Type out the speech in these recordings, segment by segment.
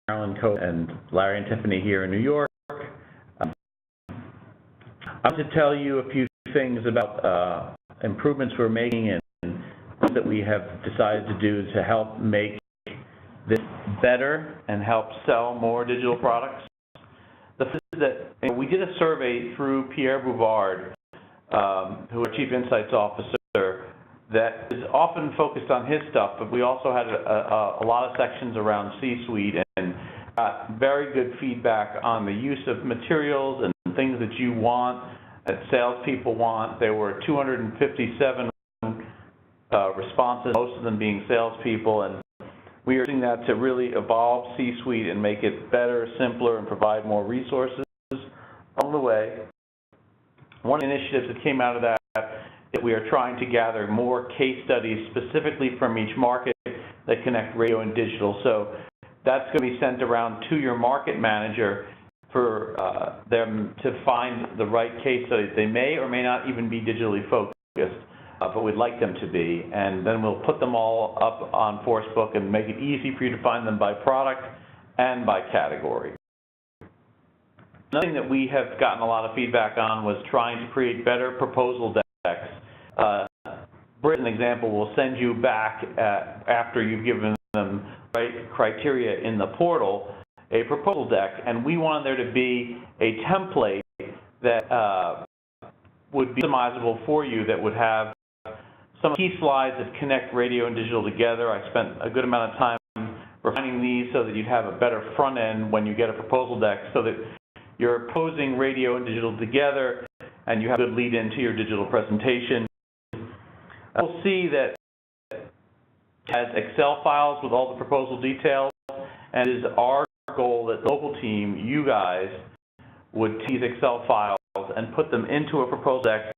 Carolyn Coe and Larry and Tiffany here in New York. I want to tell you a few things about improvements we're making and that we have decided to do to help make this better and help sell more digital products. The first is that we did a survey through Pierre Bouvard, who is our Chief Insights Officer, that is often focused on his stuff, but we also had a lot of sections around C-suite and got very good feedback on the use of materials and things that you want, that salespeople want. There were 257 responses, most of them being salespeople, and we are using that to really evolve C-suite and make it better, simpler, and provide more resources along the way. One of the initiatives that came out of that is we are trying to gather more case studies specifically from each market that connect radio and digital. So that's going to be sent around to your market manager for them to find the right case studies. They may or may not even be digitally focused, but we'd like them to be. And then we'll put them all up on Forcebook and make it easy for you to find them by product and by category. Another thing that we have gotten a lot of feedback on was trying to create better proposal decks. Brit, an example, will send you back after you've given them right criteria in the portal a proposal deck, and we wanted there to be a template that would be customizable for you, that would have some key slides that connect radio and digital together. I spent a good amount of time refining these so that you'd have a better front end when you get a proposal deck, so that you're proposing radio and digital together and you have a good lead into your digital presentation. We'll see that it has Excel files with all the proposal details, and it is our goal that the local team, you guys, would take these Excel files and put them into a proposal deck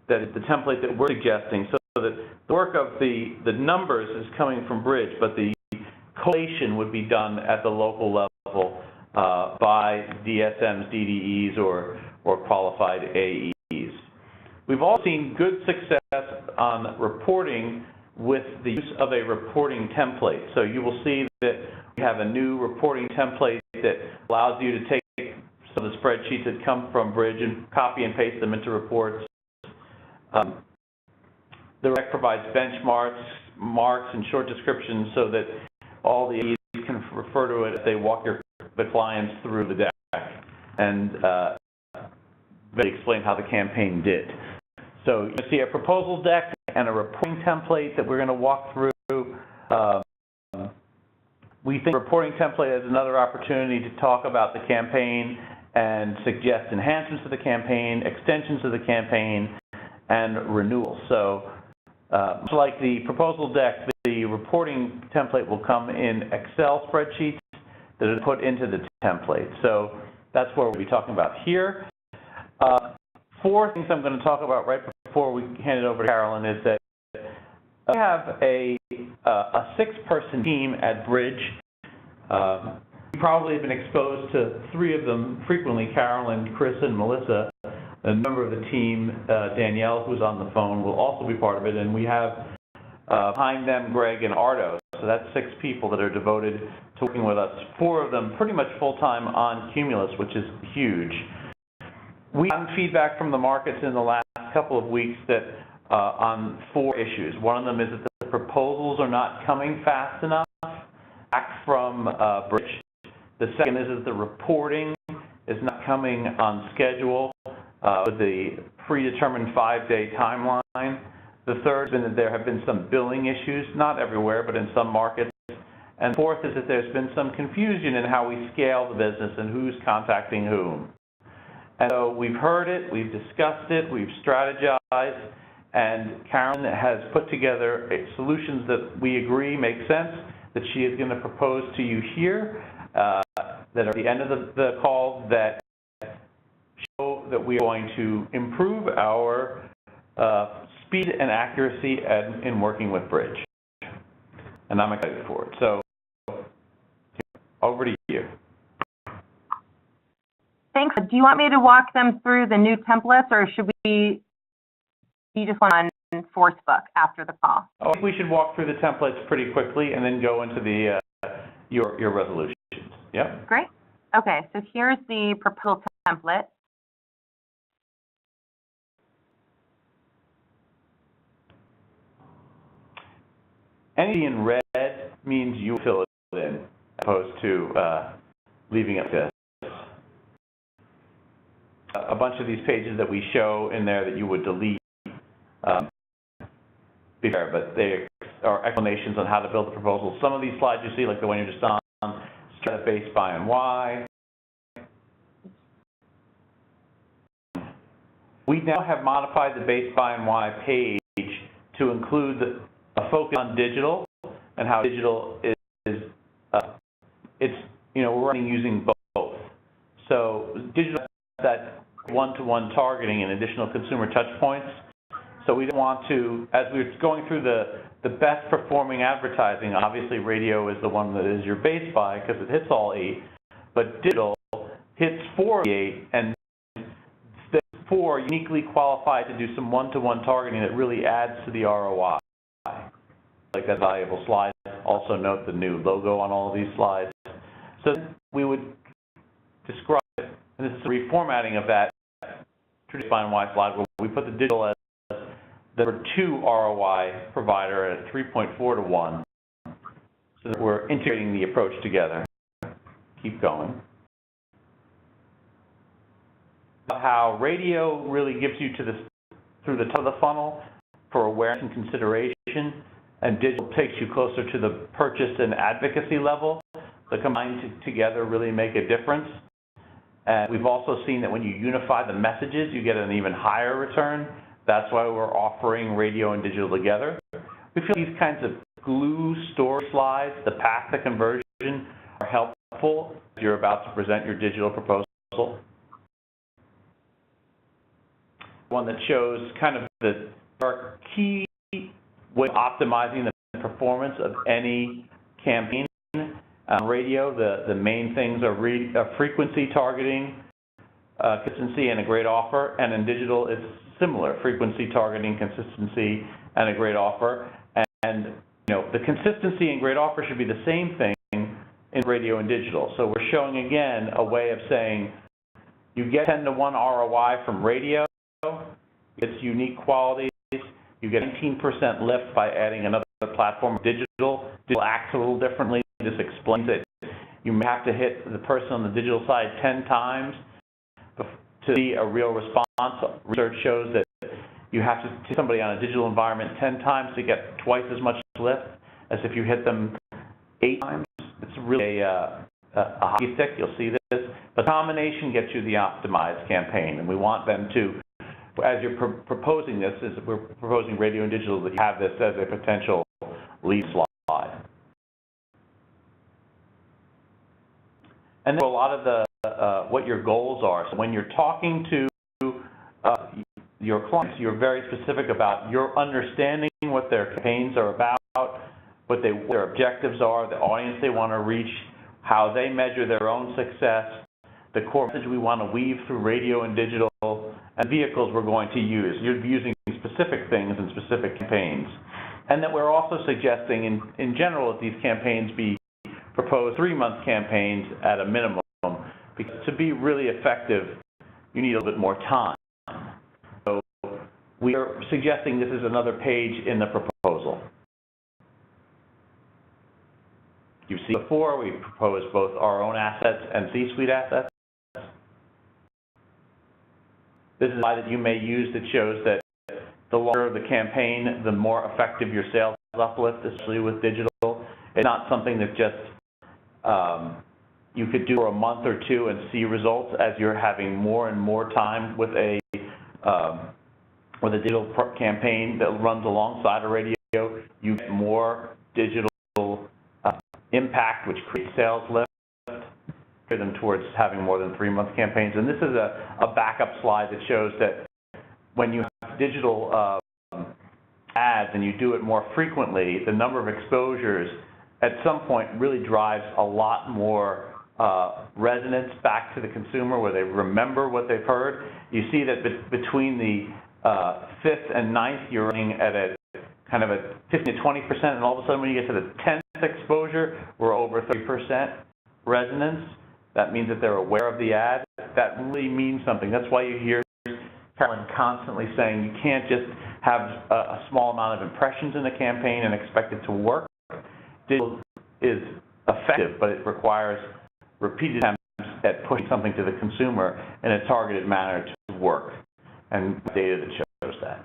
that is the template that we're suggesting, so that the work of the numbers is coming from Bridge, but the collation would be done at the local level by DSMs, DDEs, or qualified AEs. We've all seen good success on reporting with the use of a reporting template. So you will see that we have a new reporting template that allows you to take some of the spreadsheets that come from Bridge and copy and paste them into reports. The deck provides benchmarks, marks, and short descriptions so that all the AEs can refer to it as they walk the clients through the deck and they explain how the campaign did. So you see a proposal deck and a reporting template that we're going to walk through. We think reporting template is another opportunity to talk about the campaign and suggest enhancements to the campaign, extensions to the campaign, and renewals. So much like the proposal deck, the reporting template will come in Excel spreadsheets that are put into the template. So that's what we'll be talking about here. Four things I'm going to talk about right before we hand it over to Carolyn is that we have a 6-person team at Bridge. You probably have been exposed to 3 of them frequently, Carolyn, Chris, and Melissa. A member of the team, Danielle, who's on the phone, will also be part of it. And we have behind them Greg and Ardo. So that's 6 people that are devoted to working with us. 4 of them pretty much full-time on Cumulus, which is huge. We've gotten feedback from the markets in the last couple of weeks that on 4 issues. One of them is that the proposals are not coming fast enough back from Bridge. The second is that the reporting is not coming on schedule with the predetermined 5-day timeline. The third has been that there have been some billing issues, not everywhere, but in some markets. And fourth is that there's been some confusion in how we scale the business and who's contacting whom. And so we've heard it, we've discussed it, we've strategized, and Karen has put together solutions that we agree make sense, that she is going to propose to you here, that are at the end of the call, that show that we are going to improve our speed and accuracy in working with Bridge. And I'm excited for it. So over to you. Thanks. Do you want me to walk them through the new templates, or should you just want on Forcebook after the call? I think we should walk through the templates pretty quickly and then go into the your resolutions. Yep. Great. Okay, so here's the proposal template. Anything in red means you fill it in, as opposed to leaving it this. A bunch of these pages that we show in there that you would delete, be fair, but they are explanations on how to build the proposal. Some of these slides you see, like the one you're just on, start at base, by, and why. We now have modified the base, by, and why page to include a focus on digital and how digital is we're running using both. So digital has that one-to-one targeting and additional consumer touch points. So we don't want to, as we're going through the best performing advertising, obviously radio is the one that is your base buy because it hits all 8, but digital hits 4 of the 8, and the 4 uniquely qualified to do some one-to-one targeting that really adds to the ROI. Like that valuable slide. Also note the new logo on all of these slides. So we would describe, and this is a reformatting of that traditional by and why slide where we put the digital as the number 2 ROI provider at 3.4 to 1. So that we're integrating the approach together. Keep going. How radio really gives you to through the top of the funnel for awareness and consideration, and digital takes you closer to the purchase and advocacy level. The combined together really make a difference. And we've also seen that when you unify the messages, you get an even higher return. That's why we're offering radio and digital together. We feel these kinds of glue story slides, the path to conversion, are helpful if you're about to present your digital proposal. One that shows kind of the key way of optimizing the performance of any campaign. On radio, the main things are frequency targeting, consistency, and a great offer. And in digital, it's similar: frequency targeting, consistency, and a great offer. And the consistency and great offer should be the same thing in radio and digital. So we're showing again a way of saying you get 10 to 1 ROI from radio. It's unique qualities. You get 19% lift by adding another platform. Digital acts a little differently. This explains it. You may have to hit the person on the digital side 10 times to see a real response. Research shows that you have to hit somebody on a digital environment 10 times to get twice as much lift as if you hit them 8 times. It's really a hockey stick. You'll see this. But the combination gets you the optimized campaign, and we want them to, as you're proposing this, we're proposing radio and digital, that you have this as a potential lead slide. And then a lot of the what your goals are. So when you're talking to your clients, you're very specific about your understanding what their campaigns are about, what their objectives are, the audience they want to reach, how they measure their own success, the core message we want to weave through radio and digital, and vehicles we're going to use. You're using specific things in specific campaigns. And that we're also suggesting, in general, that these campaigns be proposed 3-month campaigns at a minimum, because to be really effective, you need a little bit more time. So we are suggesting this is another page in the proposal. You've seen before, we proposed both our own assets and C-suite assets. This is a slide that you may use that shows that the longer the campaign, the more effective your sales uplift, especially with digital. It's not something that just you could do for a month or 2 and see results. As you're having more and more time with a digital campaign that runs alongside a radio, you get more digital impact, which creates sales lift, them towards having more than 3-month campaigns. And this is a backup slide that shows that when you have digital ads and you do it more frequently, the number of exposures at some point really drives a lot more resonance back to the consumer, where they remember what they've heard. You see that between the 5th and 9th, you're running at a kind of a 15 to 20%, and all of a sudden when you get to the 10th exposure, we're over 30%. resonance. That means that they're aware of the ad. That really means something. That's why you hear Carolyn constantly saying you can't just have a small amount of impressions in a campaign and expect it to work. Digital is effective, but it requires repeated attempts at pushing something to the consumer in a targeted manner to work, and data that shows that.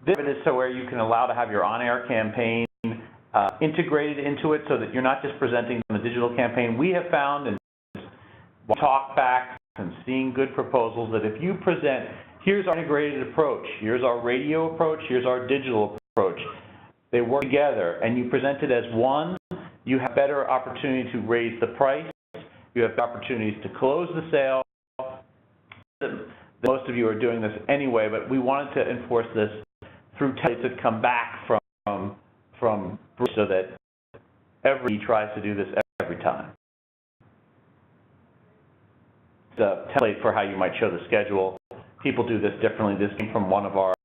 This is so where you can allow to have your on-air campaign integrated into it so that you're not just presenting the digital campaign. We have found, and talk back and seeing good proposals, that if you present, here's our integrated approach, here's our radio approach, here's our digital approach, they work together, and you present it as one, you have better opportunity to raise the price, you have opportunities to close the sale. Most of you are doing this anyway, but we wanted to enforce this through templates that come back from so that everybody tries to do this every time. It's a template for how you might show the schedule. People do this differently. This came from one of our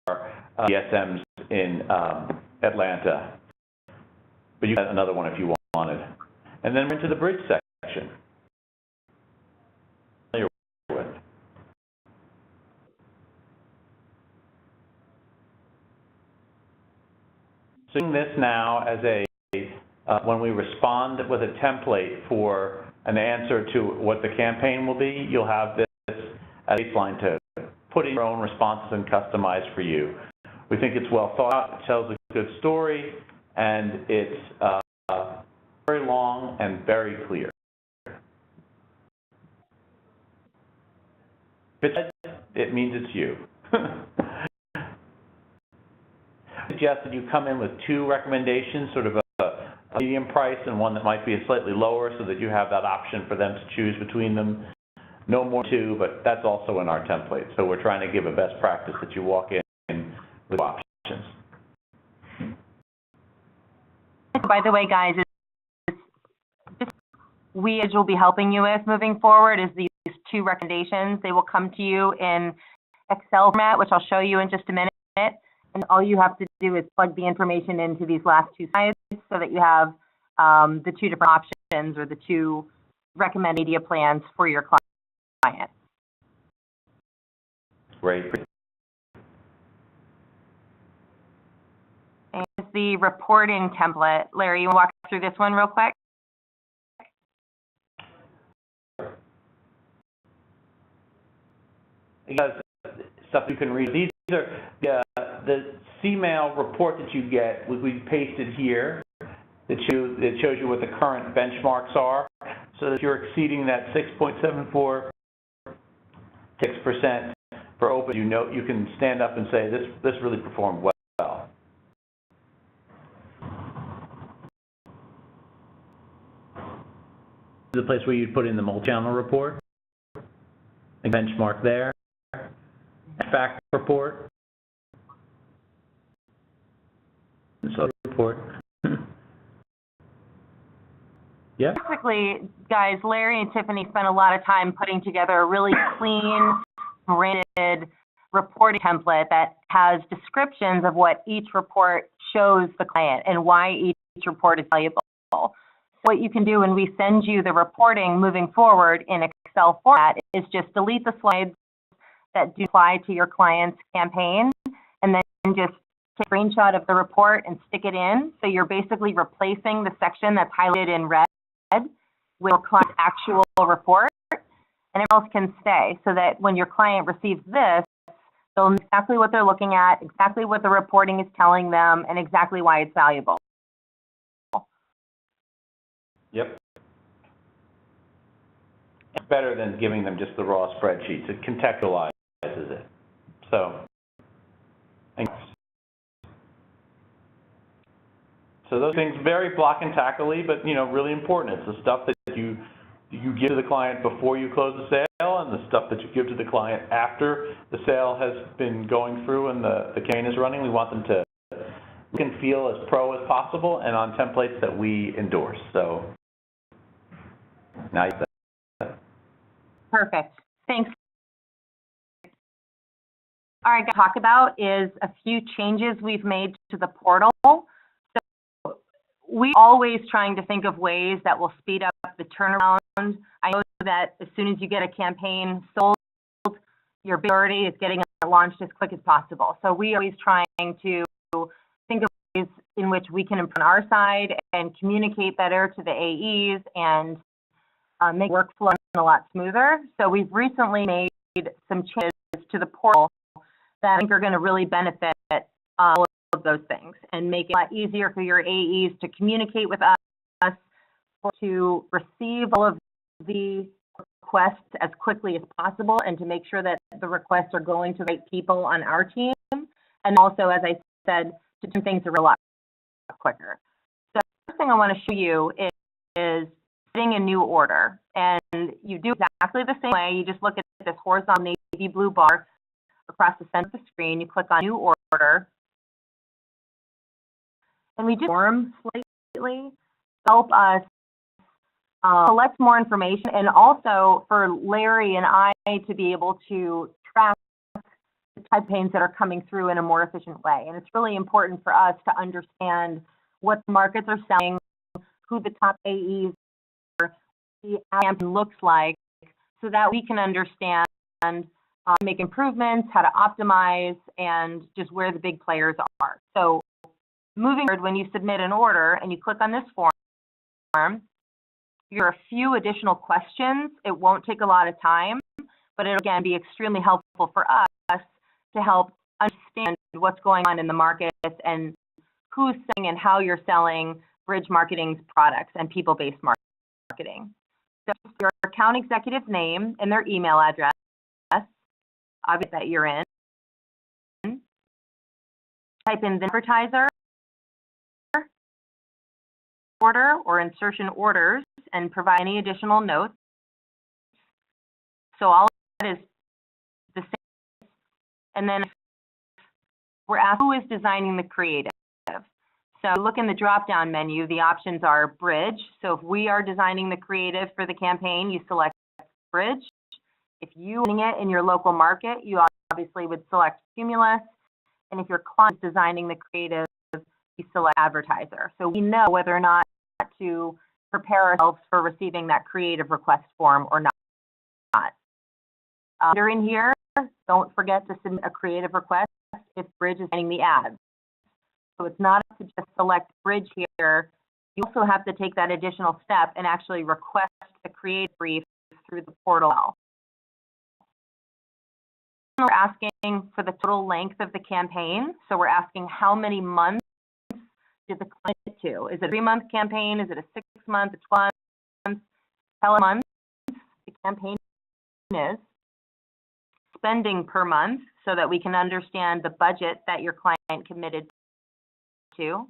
DSMs in Atlanta, but you got another one if you wanted. And then we're into the bridge section. Seeing this now as when we respond with a template for an answer to what the campaign will be, you'll have this as a baseline to put in your own responses and customize for you. We think it's well thought out, it tells a good story, and it's very long and very clear. It means it's you. I suggest that you come in with two recommendations, sort of a medium price and one that might be slightly lower, so that you have that option for them to choose between them. No more than two, but that's also in our template. So we're trying to give a best practice that you walk in with options. By the way, guys, we will be helping you with moving forward is these two recommendations. They will come to you in Excel format, which I'll show you in just a minute. And all you have to do is plug the information into these last two slides so that you have the two different options or the two recommended media plans for your client. Great. And the reporting template. Larry, you want to walk through this one real quick? Because stuff you can read. These are the CMail report that you get. We pasted here that shows you what the current benchmarks are, so that you're exceeding that 6.74% for open. You can stand up and say this really performed well. This is the place where you'd put in the multi-channel report, and benchmark there. Fact report. So report. Yeah. Basically, guys, Larry and Tiffany spent a lot of time putting together a really clean, branded reporting template that has descriptions of what each report shows the client and why each report is valuable. So what you can do when we send you the reporting moving forward in Excel format is just delete the slides that do apply to your client's campaign, and then just take a screenshot of the report and stick it in. So you're basically replacing the section that's highlighted in red with your client's actual report, and everything else can stay, so that when your client receives this, they'll know exactly what they're looking at, exactly what the reporting is telling them, and exactly why it's valuable. Yep. It's better than giving them just the raw spreadsheets. It contextualizes it. So those things very block and tackly, but really important. It's the stuff that you give to the client before you close the sale, and the stuff that you give to the client after the sale has been going through and the campaign is running. We want them to look and feel as pro as possible, and on templates that we endorse. So now you have that. Perfect. Thanks. All right, talk about is a few changes we've made to the portal. So we always trying to think of ways that will speed up the turnaround. I know that as soon as you get a campaign sold, your priority is getting it launched as quick as possible. So we are always trying to think of ways in which we can improve on our side and communicate better to the AEs and make workflow a lot smoother. So we've recently made some changes to the portal that I think are going to really benefit all of those things and make it a lot easier for your AEs to communicate with us, or to receive all of the requests as quickly as possible, and to make sure that the requests are going to the right people on our team. And also, as I said, to do things a lot quicker. So the first thing I want to show you is setting a new order. And you do exactly the same way. You just look at this horizontal navy blue bar across the center of the screen. You click on New Order. And we just form slightly to help us collect more information, and also for Larry and I to be able to track the campaigns that are coming through in a more efficient way. And it's really important for us to understand what the markets are selling, who the top AEs are, the campaign looks like, so that we can understand, make improvements, how to optimize, and just where the big players are. So moving forward, when you submit an order and you click on this form, there are a few additional questions. It won't take a lot of time, but it'll again be extremely helpful for us to help understand what's going on in the markets and who's selling and how you're selling Bridge Marketing's products and people-based marketing. So your account executive's name and their email address, obviously that you're in. Type in the advertiser, order or insertion orders, and provide any additional notes. So all of that is the same. And then we're asked who is designing the creative. So look in the drop-down menu, the options are Bridge. So if we are designing the creative for the campaign, you select Bridge. If you are doing it in your local market, you obviously would select Cumulus. And if your client is designing the creative, you select Advertiser. So we know whether or not to prepare ourselves for receiving that creative request form or not. You're in here, don't forget to submit a creative request if Bridge is getting the ads. So it's not to just select Bridge here. You also have to take that additional step and actually request the creative brief through the portal. We're asking for the total length of the campaign. So we're asking how many months did the client get to? Is it a 3-month campaign? Is it a 6-month, a 12-month? Tell a month the campaign is. Spending per month so that we can understand the budget that your client committed to.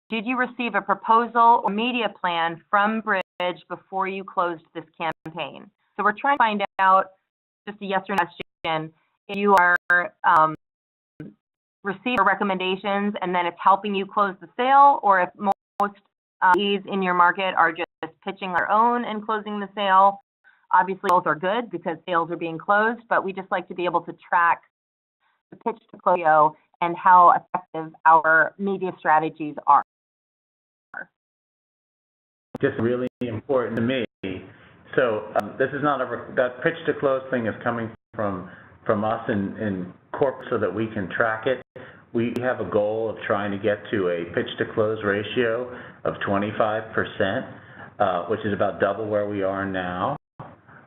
Did you receive a proposal or media plan from Bridge before you closed this campaign? So we're trying to find out, just a yes or no question, if you are receiving recommendations and then it's helping you close the sale, or if most leads in your market are just pitching their own and closing the sale. Obviously, both are good because sales are being closed, but we just like to be able to track the pitch to close and how effective our media strategies are. Just really important to me. So this is not that pitch to close thing is coming from us in corporate so that we can track it. We have a goal of trying to get to a pitch to close ratio of 25%, which is about double where we are now.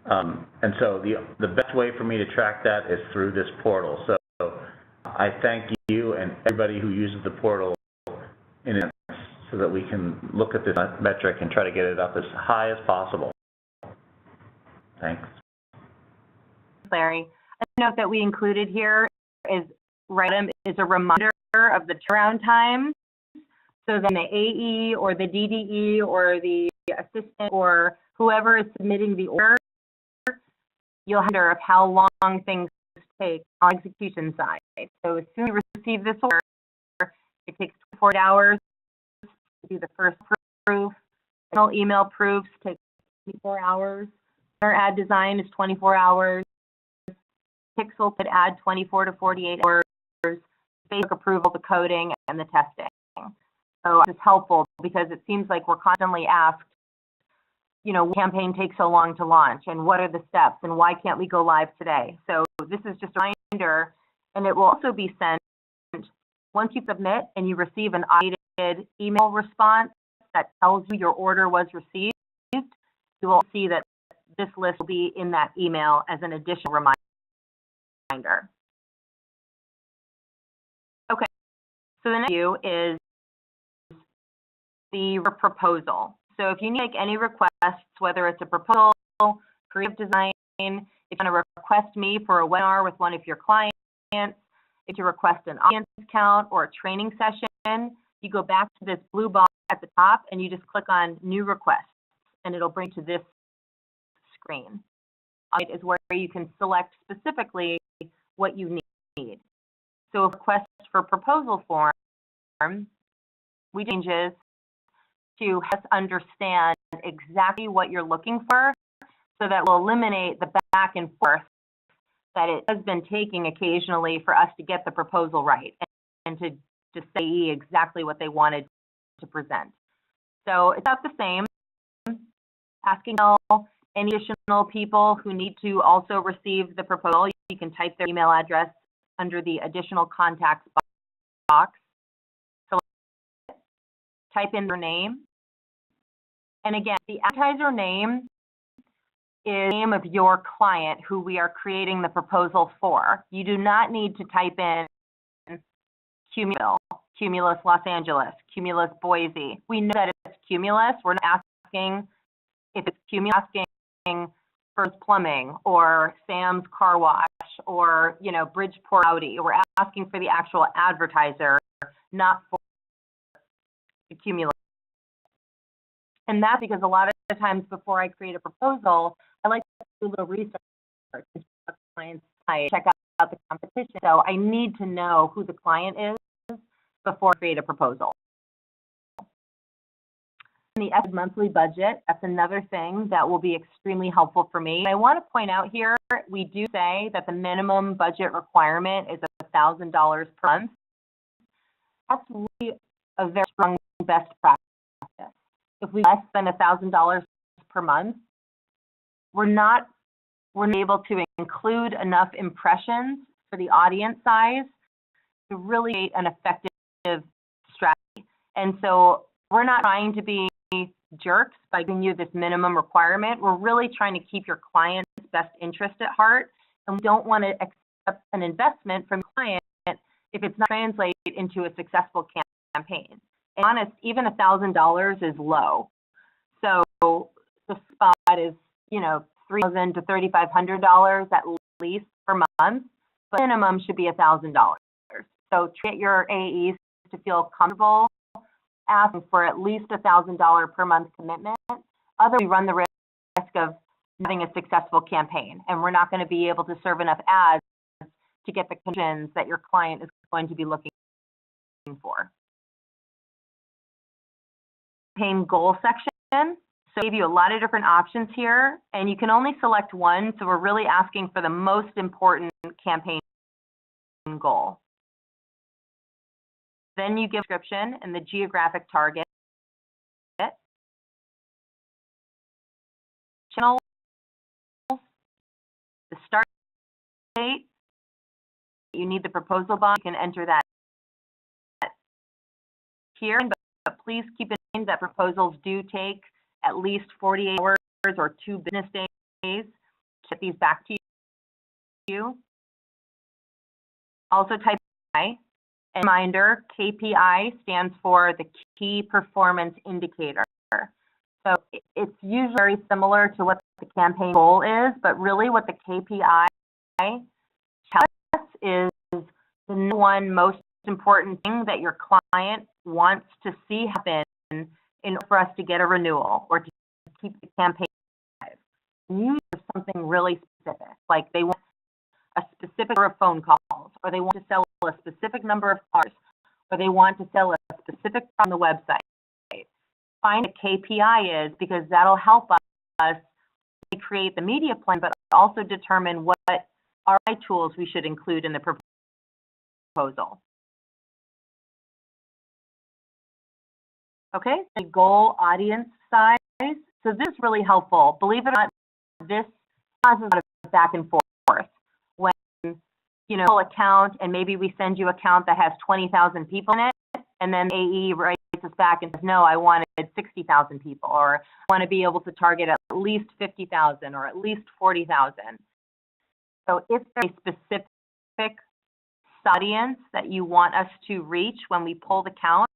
And so the best way for me to track that is through this portal. So I thank you and everybody who uses the portal in advance so that we can look at this metric and try to get it up as high as possible. Thanks. Larry, a note that we included here is a reminder of the turnaround time. So then the AE or the DDE or the assistant or whoever is submitting the order, you'll wonder of how long things take on the execution side. So as soon as you receive this order, it takes 24 hours to do the first proof. Final email proofs take 24 hours. Our ad design is 24 hours. Pixel could add 24 to 48 hours. Basic approval, the coding, and the testing. So it's helpful because it seems like we're constantly asked, you know, campaign takes so long to launch, and what are the steps, and why can't we go live today? So this is just a reminder, and it will also be sent once you submit and you receive an automated email response that tells you your order was received. You will see that this list will be in that email as an additional reminder. Okay, so the next view is the proposal. So if you need to make any requests, whether it's a proposal, creative design, if you want to request me for a webinar with one of your clients, if you request an audience count or a training session, you go back to this blue box at the top and you just click on New Requests, and it'll bring to this screen. It is where you can select specifically what you need. So a request for proposal form, we changes to help us understand exactly what you're looking for, so that will eliminate the back and forth that it has been taking occasionally for us to get the proposal right and to say exactly what they wanted to present. So it's about the same, asking any additional people who need to also receive the proposal. You can type their email address under the additional contacts box. So type in their name. And again, the advertiser name is the name of your client who we are creating the proposal for. You do not need to type in Cumulus Los Angeles, Cumulus Boise. We know that it's Cumulus. We're not asking if it's Cumulus, asking First Plumbing or Sam's Car Wash or, you know, Bridgeport Audi. We're asking for the actual advertiser, not for Cumulus. And that's because a lot of the times before I create a proposal, I like to do a little research, check out the client's site, check out the competition. So I need to know who the client is before I create a proposal. The monthly budget, that's another thing that will be extremely helpful for me. I want to point out here, we do say that the minimum budget requirement is $1,000 per month. That's really a very strong best practice. If we less than $1,000 per month, we're not able to include enough impressions for the audience size to really create an effective strategy. And so we're not trying to be jerks by giving you this minimum requirement. We're really trying to keep your client's best interest at heart, and we don't want to accept an investment from the client if it's not translated into a successful campaign. And honest, even $1,000 is low. So the spot is, you know, $3,000 to $3,500 at least per month, but minimum should be $1,000. So treat your AEs to feel comfortable asking for at least $1,000 per month commitment. Otherwise, we run the risk of having a successful campaign, and we're not going to be able to serve enough ads to get the conversions that your client is going to be looking for. Campaign goal section. So I gave you a lot of different options here, and you can only select one. So we're really asking for the most important campaign goal. Then you give description and the geographic target. Channels, the start date. You need the proposal box. You can enter that here, but please keep in mind that proposals do take at least 48 hours or 2 business days to get these back to you. Also type KPI. And reminder, KPI stands for the key performance indicator. So it's usually very similar to what the campaign goal is, but really what the KPI tells us is the number one most important thing that your client wants to see happen in order for us to get a renewal or to keep the campaign alive. Usually something really specific, like they want a specific number of phone calls, or they want to sell a specific number of cars, or they want to sell a specific on the website. Find what KPI is, because that'll help us create the media plan, but also determine what ROI tools we should include in the proposal. Okay, the goal audience size. So this is really helpful. Believe it or not, this causes a lot of back and forth. When, you know, account, and maybe we send you an account that has 20,000 people in it, and then AE writes us back and says, no, I wanted 60,000 people, or I want to be able to target at least 50,000 or at least 40,000. So if there's a specific audience that you want us to reach when we pull the count,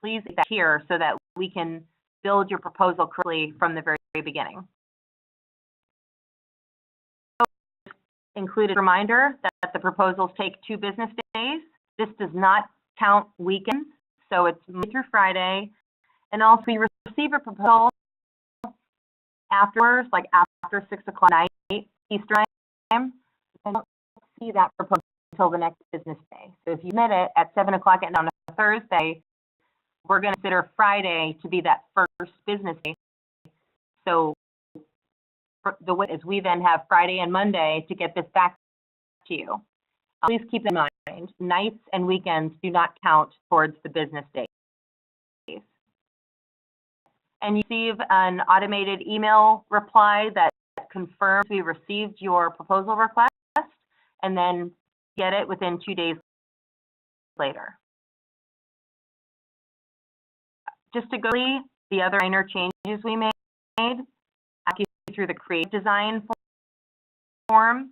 please make that here so that we can build your proposal correctly from the very beginning. Included reminder that the proposals take 2 business days. This does not count weekends, so it's Monday through Friday. And also, we receive a proposal afterwards, like after 6 o'clock at night Eastern time. I don't see that proposal until the next business day. So if you submit it at 7 o'clock at night on a Thursday, we're going to consider Friday to be that first business day. So the way is we then have Friday and Monday to get this back to you. Please keep in mind, nights and weekends do not count towards the business days. And you receive an automated email reply that confirms we received your proposal request, and then get it within 2 days later. Just to go through the other minor changes we made, I'll you through the create design form.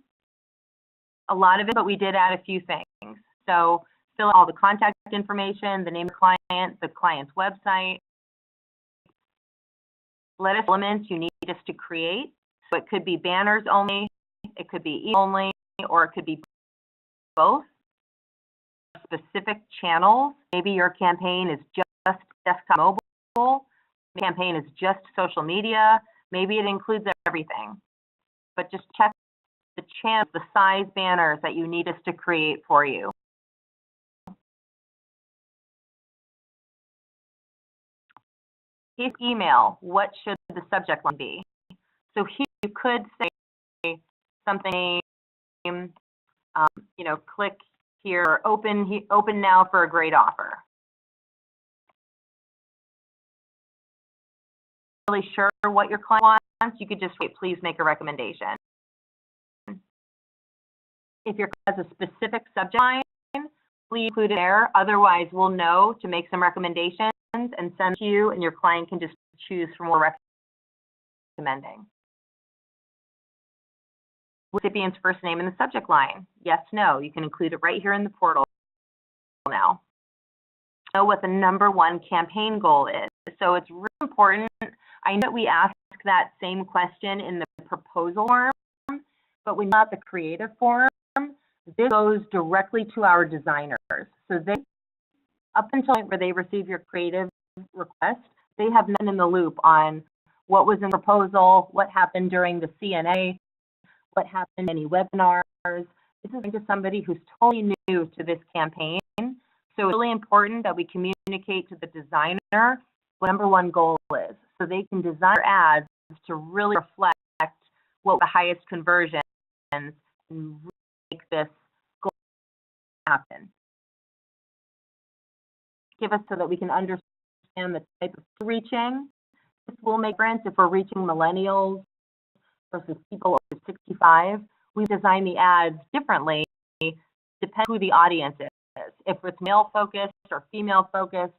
A lot of it, but we did add a few things. So fill out all the contact information, the name of the client, the client's website. Let us elements you need us to create. So it could be banners only, it could be email only, or it could be both. Specific channels. Maybe your campaign is just desktop mobile, the campaign is just social media, maybe it includes everything. But just check the channels, the size banners that you need us to create for you. If email, what should the subject line be? So here you could say something, you know, click here, open now for a great offer. Really sure what your client wants, you could just write, please make a recommendation. If your client has a specific subject line, please include it there. Otherwise, we'll know to make some recommendations and send to you, and your client can just choose from what we're recommending. Recipient's first name in the subject line. Yes, no. You can include it right here in the portal now. Know what the #1 campaign goal is. So it's really important. I know that we ask that same question in the proposal form, but when not the creative form, this goes directly to our designers. So they, up until the point where they receive your creative request, they have been in the loop on what was in the proposal, what happened during the CNA, what happened in any webinars. This is just somebody who's totally new to this campaign. So it's really important that we communicate to the designer what #1 goal is, so they can design ads to really reflect what the highest conversions and make this goal happen. Give us so that we can understand the type of reaching. This will make sense if we're reaching millennials versus people over 65. We design the ads differently, depending on who the audience is. If it's male focused or female focused,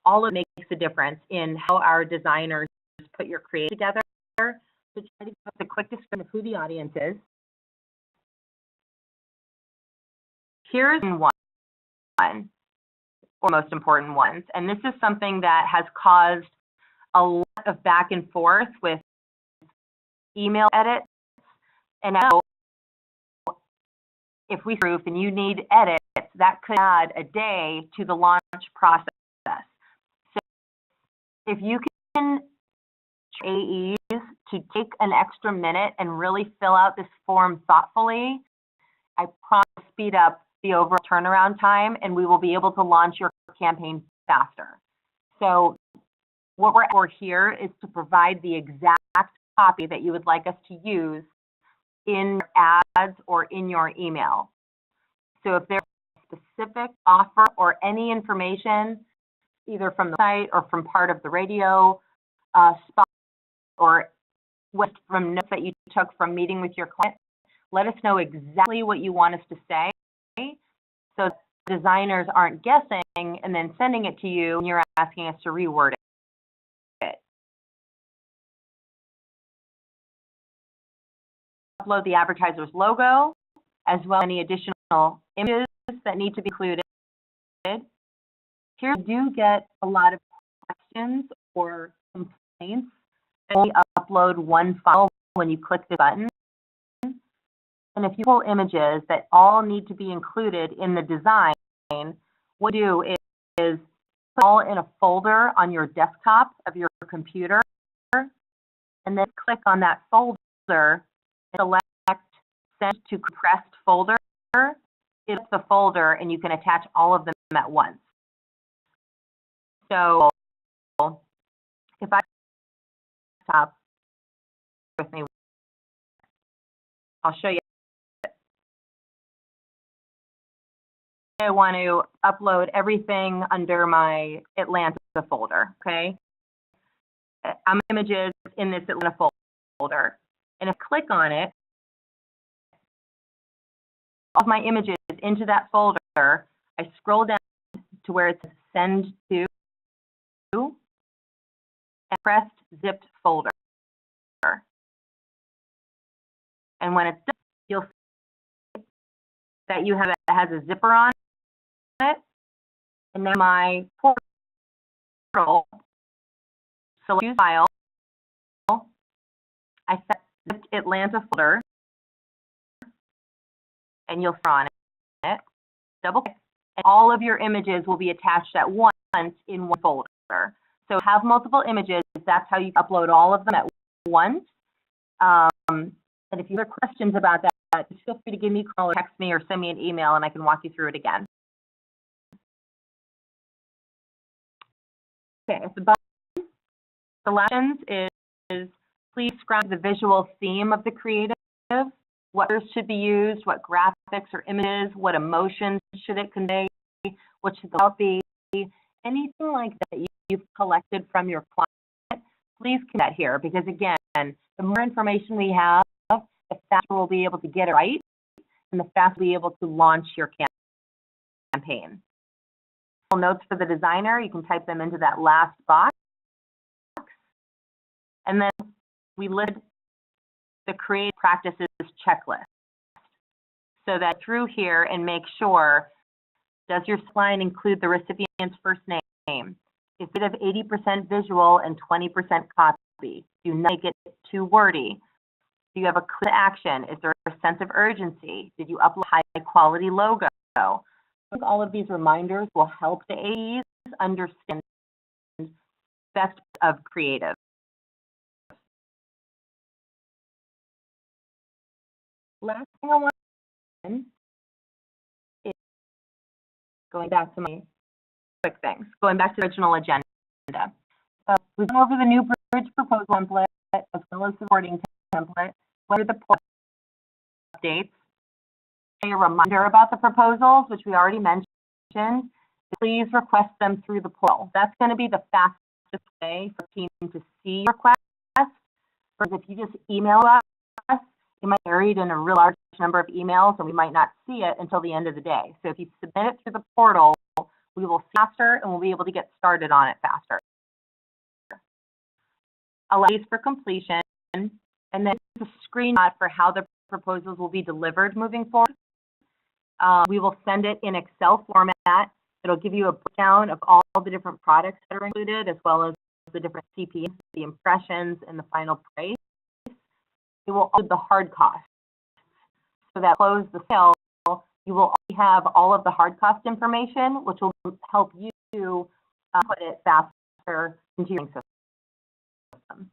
all of it makes a difference in how our designers put your creative together. So try to give us a quick description of who the audience is. Here's one, or most important ones, and this is something that has caused a lot of back and forth with email edits. And now, if we proof and you need edits, that could add a day to the launch process. So if you can AEs to take an extra minute and really fill out this form thoughtfully, I promise to speed up the overall turnaround time, and we will be able to launch your campaign faster. So what we're for here is to provide the exact copy that you would like us to use in your ads or in your email. So if there's a specific offer or any information either from the site or from part of the radio spot, or what from notes that you took from meeting with your client. Let us know exactly what you want us to say, so designers aren't guessing and then sending it to you and you're asking us to reword it. Upload the advertiser's logo, as well as any additional images that need to be included. Here we do get a lot of questions or complaints. Only upload one file when you click the button. And if you pull images that all need to be included in the design, what you do is put all in a folder on your desktop of your computer, and then click on that folder and select Send to Compressed Folder. It's the folder, and you can attach all of them at once. So if I stop with me, I'll show you. I want to upload everything under my Atlanta folder, okay? I'm images in this Atlanta folder. And if I click on it, all of my images into that folder, I scroll down to where it says Send to, and press Zipped Folder. And when it's done, you'll see that you have it has a zipper on it. And now my portal, select Use File, I set Zipped Atlanta folder, and you'll see on it. Double click, and all of your images will be attached at once in one folder. So have multiple images. That's how you upload all of them at once. And if you have questions about that, just feel free to give me a call or text me or send me an email, and I can walk you through it again. Okay, at the bottom, selections is please describe the visual theme of the creative. What words should be used, what graphics or images, what emotions should it convey, what should the layout be, anything like that you've collected from your client, please connect that here, because again, the more information we have, the faster we'll be able to get it right, and the faster we'll be able to launch your campaign. Notes for the designer, you can type them into that last box. And then we list the creative practices checklist, so that through here and make sure, does your line include the recipient's first name? Is it of 80% visual and 20% copy? Do not make it too wordy. Do you have a clear action? Is there a sense of urgency? Did you upload a high-quality logo? I think all of these reminders will help the AEs understand the best of creative. Last thing I want to mention is going back to my quick things, going back to the original agenda. We've gone over the new bridge proposal template as well as the reporting template. What are the updates? A reminder about the proposals, which we already mentioned. Please request them through the portal. That's going to be the fastest way for the team to see requests. Because if you just email us, it might be buried in a real large number of emails, and we might not see it until the end of the day. So if you submit it through the portal, we will see faster, and we'll be able to get started on it faster. Allows for completion, and then a screenshot for how the proposals will be delivered moving forward. We will send it in Excel format. It'll give you a breakdown of all the different products that are included, as well as the different CPs, the impressions, and the final price. It will include the hard costs. So that close the sale, you will have all of the hard cost information, which will help you put it faster into your system.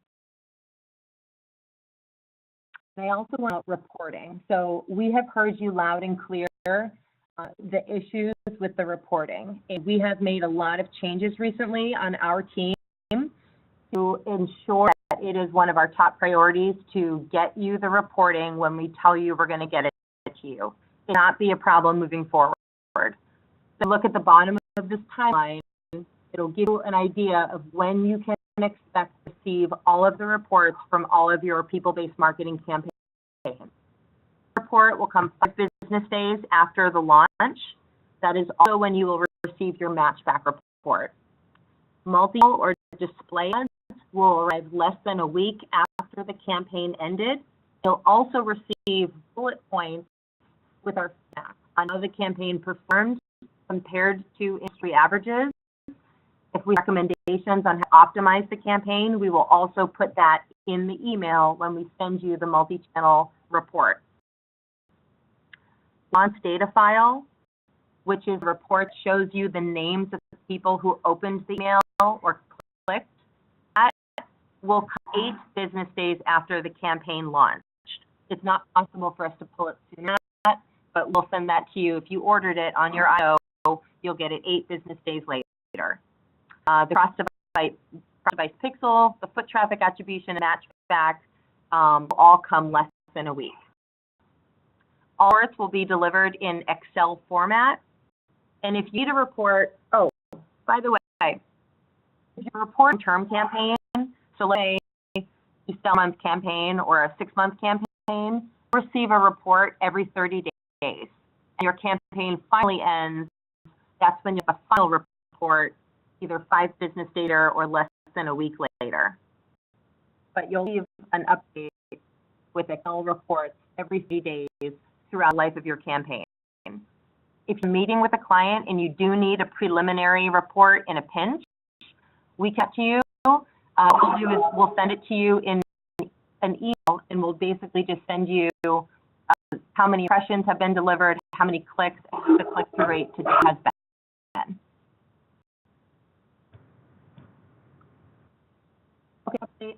They also want reporting. So we have heard you loud and clear the issues with the reporting. And we have made a lot of changes recently on our team to ensure that it is one of our top priorities to get you the reporting when we tell you we're going to get it to you. It will not be a problem moving forward. So look at the bottom of this timeline. It'll give you an idea of when you can expect to receive all of the reports from all of your people-based marketing campaigns. The report will come 5 business days after the launch. That is also when you will receive your matchback report. Multi or display ads will arrive less than a week after the campaign ended. You'll also receive bullet points with our feedback on how the campaign performed compared to industry averages. If we have recommendations on how to optimize the campaign, we will also put that in the email when we send you the multi-channel report. Launch data file, which is a report that shows you the names of the people who opened the email or clicked. That will come 8 business days after the campaign launched. It's not possible for us to pull it sooner than that, but we'll send that to you. If you ordered it on your IO, you'll get it 8 business days later. The cross-device pixel, the foot traffic attribution, and matchback will all come less than a week. All reports will be delivered in Excel format. And if you need a report, oh, by the way, if you report a term campaign, so let's say you sell a month campaign or a 6-month campaign, you receive a report every 30 days. And your campaign finally ends, that's when you have a final report, either 5 business days or less than a week later. But you'll leave an update with Excel reports every 3 days throughout the life of your campaign. If you're meeting with a client and you do need a preliminary report in a pinch, we come to you. What we'll do is we'll send it to you in an email, and we'll basically just send you how many impressions have been delivered, how many clicks, and the click-through rate to date has been. Okay.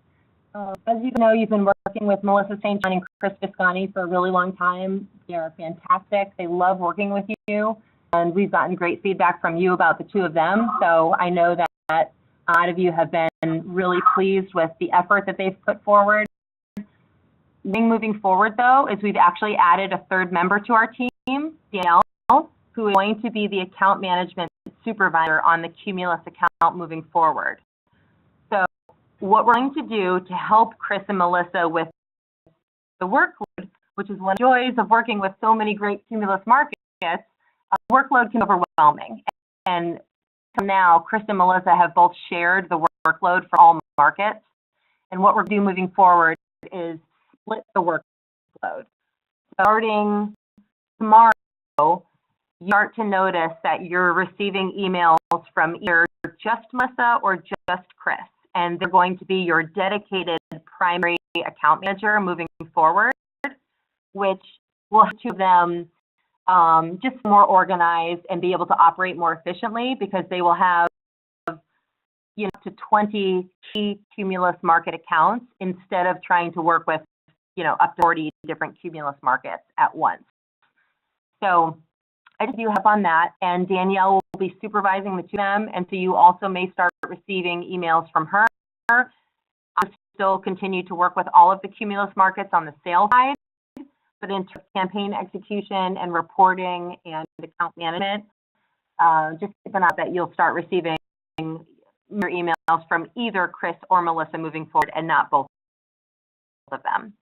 As you know, you've been working with Melissa St. John and Chris Visconti for a really long time. They are fantastic. They love working with you, and we've gotten great feedback from you about the 2 of them. So I know that a lot of you have been really pleased with the effort that they've put forward. Moving forward, though, is we've actually added a 3rd member to our team, Danielle, who is going to be the account management supervisor on the Cumulus account moving forward. So what we're going to do to help Chris and Melissa with the workload, which is one of the joys of working with so many great Cumulus markets, workload can be overwhelming. And so now, Chris and Melissa have both shared the workload for all markets. And what we're doing moving forward is split the workload. Starting tomorrow, you start to notice that you're receiving emails from either just Melissa or just Chris. And they're going to be your dedicated primary account manager moving forward, which will help 2 of them just more organized and be able to operate more efficiently, because they will have up to 20 key Cumulus market accounts instead of trying to work with up to 40 different Cumulus markets at once. So I just do help on that, and Danielle will be supervising the 2 of them, and so you also may start receiving emails from her. I'll still continue to work with all of the Cumulus markets on the sales side, but in terms of campaign execution and reporting and account management, just keep an eye out that you'll start receiving your emails from either Chris or Melissa moving forward, and not both of them.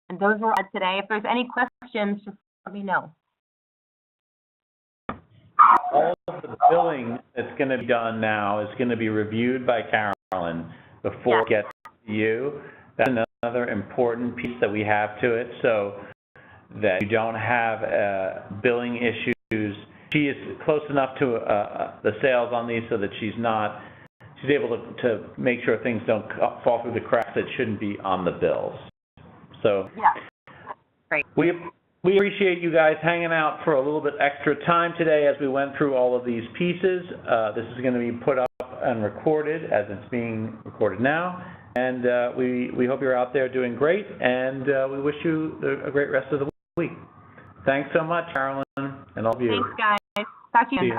And those were all today. If there's any questions, just let me know. All of the billing that's going to be done now is going to be reviewed by Carolyn before it gets to you. That's another important piece that we have to it, so that you don't have billing issues. She is close enough to the sales on these so that she's able to make sure things don't fall through the cracks that shouldn't be on the bills. So great. We appreciate you guys hanging out for a little bit extra time today as we went through all of these pieces. This is going to be put up and recorded as it's being recorded now. And we hope you're out there doing great, and we wish you a great rest of the week. Thanks so much, Carolyn, and all of you. Thanks, guys. Talk to you.